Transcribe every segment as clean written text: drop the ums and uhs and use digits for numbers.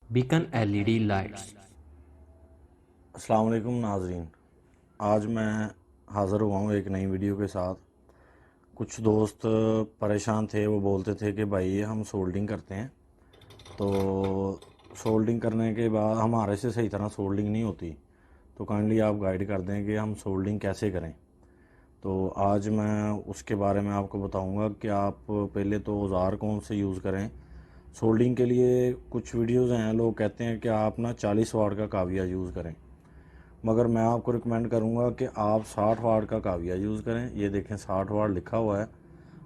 Bacon LED lights. السلام علیکم ناظرین، آج میں حاضر ہوا ہوں ایک نئی ویڈیو کے ساتھ۔ کچھ دوست پریشان تھے، وہ بولتے تھے کہ بھائی ہم سولڈنگ کرتے ہیں تو سولڈنگ کرنے کے بعد ہمارے سے صحیح طرح سولڈنگ نہیں ہوتی، تو کائنڈلی آپ گائیڈ کر دیں کہ ہم سولڈنگ کیسے کریں۔ تو آج میں اس کے بارے میں آپ کو بتاؤں گا کہ آپ پہلے تو اوزار کون سے یوز کریں سولڈنگ کے لیے۔ کچھ ویڈیوز ہیں، لوگ کہتے ہیں کہ آپ نا 40 واٹ کا کاویہ یوز کریں، مگر میں آپ کو ریکمینڈ کروں گا کہ آپ 60 واٹ کا کاویہ یوز کریں۔ یہ دیکھیں 60 واٹ لکھا ہوا ہے،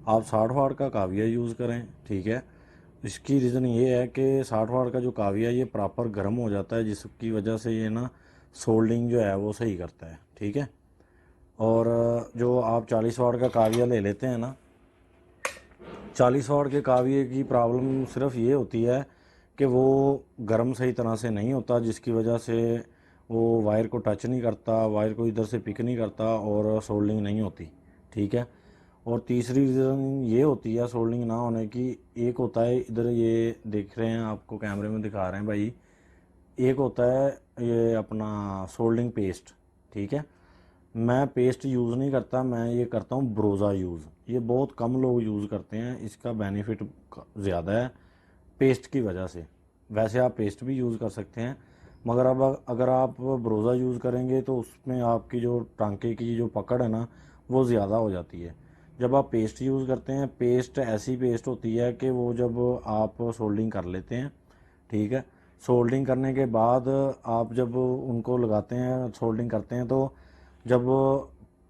آپ 60 واٹ کا کاویہ یوز کریں، ٹھیک ہے۔ اس کی ریزن یہ ہے کہ 60 واٹ کا جو کاویہ یہ پراپر گرم ہو جاتا ہے، جس کی وجہ سے یہ نا سولڈنگ جو ہے وہ صحیح کرتا ہے، ٹھیک ہے۔ اور جو آپ 40 واٹ کا کاویہ لے لیتے ہیں نا، 40 واٹ کے کاویے کی پرابلم صرف یہ ہوتی ہے کہ وہ گرم صحیح طرح سے نہیں ہوتا، جس کی وجہ سے وہ وائر کو ٹچ نہیں کرتا، وائر کو ادھر سے پک نہیں کرتا اور سولڈنگ نہیں ہوتی، ٹھیک ہے۔ اور تیسری ریزن یہ ہوتی ہے سولڈنگ نہ ہونے کی، ایک ہوتا ہے ادھر یہ دیکھ رہے ہیں، آپ کو کیمرے میں دکھا رہے ہیں بھائی، ایک ہوتا ہے یہ اپنا سولڈنگ پیسٹ، ٹھیک ہے۔ میں پیسٹ یوز نہیں کرتا، میں یہ کرتا ہوں بروزا یوز۔ یہ بہت کم لوگ یوز کرتے ہیں، اس کا بینیفٹ زیادہ ہے پیسٹ کی وجہ سے۔ ویسے آپ پیسٹ بھی یوز کر سکتے ہیں، مگر اب اگر آپ بروزا یوز کریں گے تو اس میں آپ کی جو ٹانکے کی جو پکڑ ہے نا وہ زیادہ ہو جاتی ہے۔ جب آپ پیسٹ یوز کرتے ہیں، پیسٹ ایسی پیسٹ ہوتی ہے کہ وہ جب آپ سولڈنگ کر لیتے ہیں، ٹھیک ہے، سولڈنگ کرنے کے بعد آپ جب ان کو لگاتے ہیں سولڈنگ کرتے ہیں تو جب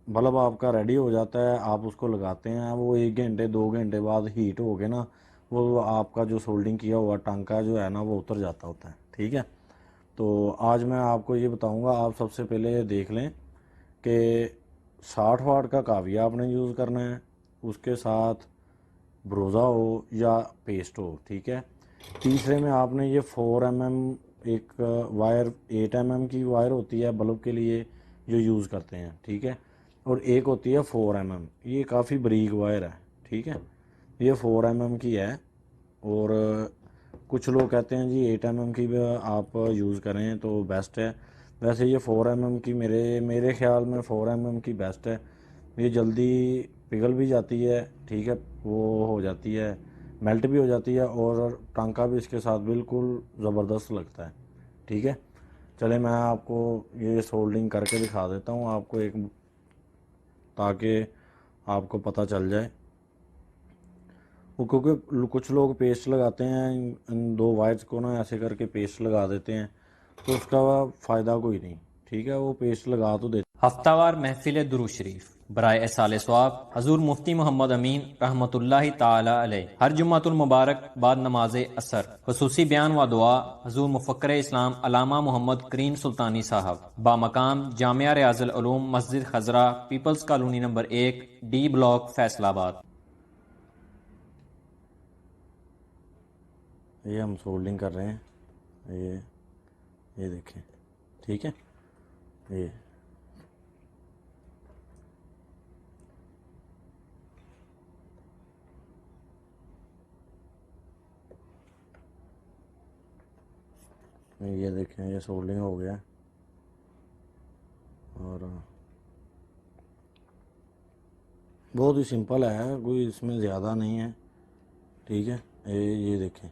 بلب آپ کا ریڈی ہو جاتا ہے، آپ اس کو لگاتے ہیں، وہ 1 گھنٹے 2 گھنٹے بعد ہیٹ ہو کے نا وہ آپ کا جو سولڈنگ کیا ہوا ٹانکا جو ہے نا وہ اتر جاتا ہوتا ہے، ٹھیک ہے۔ تو آج میں آپ کو یہ بتاؤں گا، آپ سب سے پہلے یہ دیکھ لیں کہ 60 واٹ کا کاویہ آپ نے یوز کرنا ہے، اس کے ساتھ بروزا ہو یا پیسٹ ہو، ٹھیک ہے۔ تیسرے میں آپ نے یہ 4 mm ایک وائر 8 mm کی وائر ہوتی ہے بلب کے لیے جو یوز کرتے ہیں، ٹھیک ہے، اور ایک ہوتی ہے 4 mm، یہ کافی بریک وائر ہے، ٹھیک ہے، یہ 4 mm کی ہے۔ اور کچھ لوگ کہتے ہیں جی 8 mm کی بھی آپ یوز کریں تو بیسٹ ہے، ویسے یہ 4 mm کی میرے خیال میں 4 mm کی بیسٹ ہے۔ یہ جلدی پگھل بھی جاتی ہے، ٹھیک ہے، وہ ہو جاتی ہے، میلٹ بھی ہو جاتی ہے، اور ٹانکا بھی اس کے ساتھ بالکل زبردست لگتا ہے، ٹھیک ہے۔ چلے میں آپ کو یہ سولڈنگ کر کے دکھا دیتا ہوں آپ کو ایک، تاکہ آپ کو پتہ چل جائے۔ وہ کیونکہ کچھ لوگ پیسٹ لگاتے ہیں، ان 2 وائرس کو نا ایسے کر کے پیسٹ لگا دیتے ہیں، تو اس کا فائدہ کوئی نہیں، ٹھیک ہے، وہ پیسٹ لگا تو دیتے۔ ہفتہ وار محفل درود شریف برائے اصال ثواب حضور مفتی محمد امین رحمۃ اللہ تعالی علیہ، ہر جمعۃ المبارک بعد نماز عصر خصوصی بیان و دعا حضور مفکر اسلام علامہ محمد کریم سلطانی صاحب، بامقام جامعہ Riaz al-Uloom Masjid Khizra, People's Colony number 1 D block, Faisalabad. یہ ہم سولڈنگ کر رہے ہیں، یہ دیکھیں، ٹھیک ہے، یہ دیکھیں، یہ سولڈنگ ہو گیا، اور بہت ہی سمپل ہے، کوئی اس میں زیادہ نہیں ہے، ٹھیک ہے۔ یہ دیکھیں،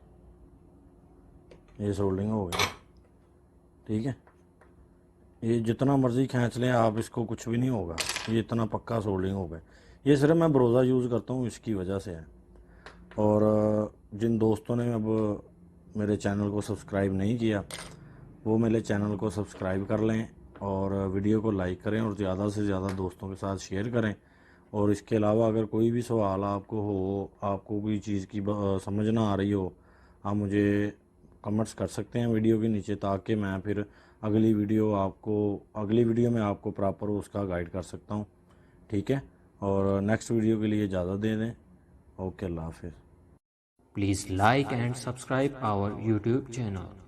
یہ سولڈنگ ہو گیا، ٹھیک ہے۔ یہ جتنا مرضی کھینچ لیں آپ، اس کو کچھ بھی نہیں ہوگا، یہ اتنا پکا سولڈنگ ہو گیا۔ یہ صرف میں بروزا یوز کرتا ہوں، اس کی وجہ سے ہے۔ اور جن دوستوں نے اب میرے چینل کو سبسکرائب نہیں کیا، وہ میرے چینل کو سبسکرائب کر لیں اور ویڈیو کو لائک کریں اور زیادہ سے زیادہ دوستوں کے ساتھ شیئر کریں۔ اور اس کے علاوہ اگر کوئی بھی سوال آپ کو ہو، آپ کو کوئی چیز کی سمجھ نہ آ رہی ہو، آپ مجھے کمنٹس کر سکتے ہیں ویڈیو کے نیچے، تاکہ میں پھر اگلی ویڈیو میں آپ کو پراپر اس کا گائیڈ کر سکتا ہوں، ٹھیک ہے۔ اور نیکسٹ ویڈیو کے لیے اجازت دے دیں، اوکے، اللہ حافظ۔ Please like and subscribe our YouTube channel.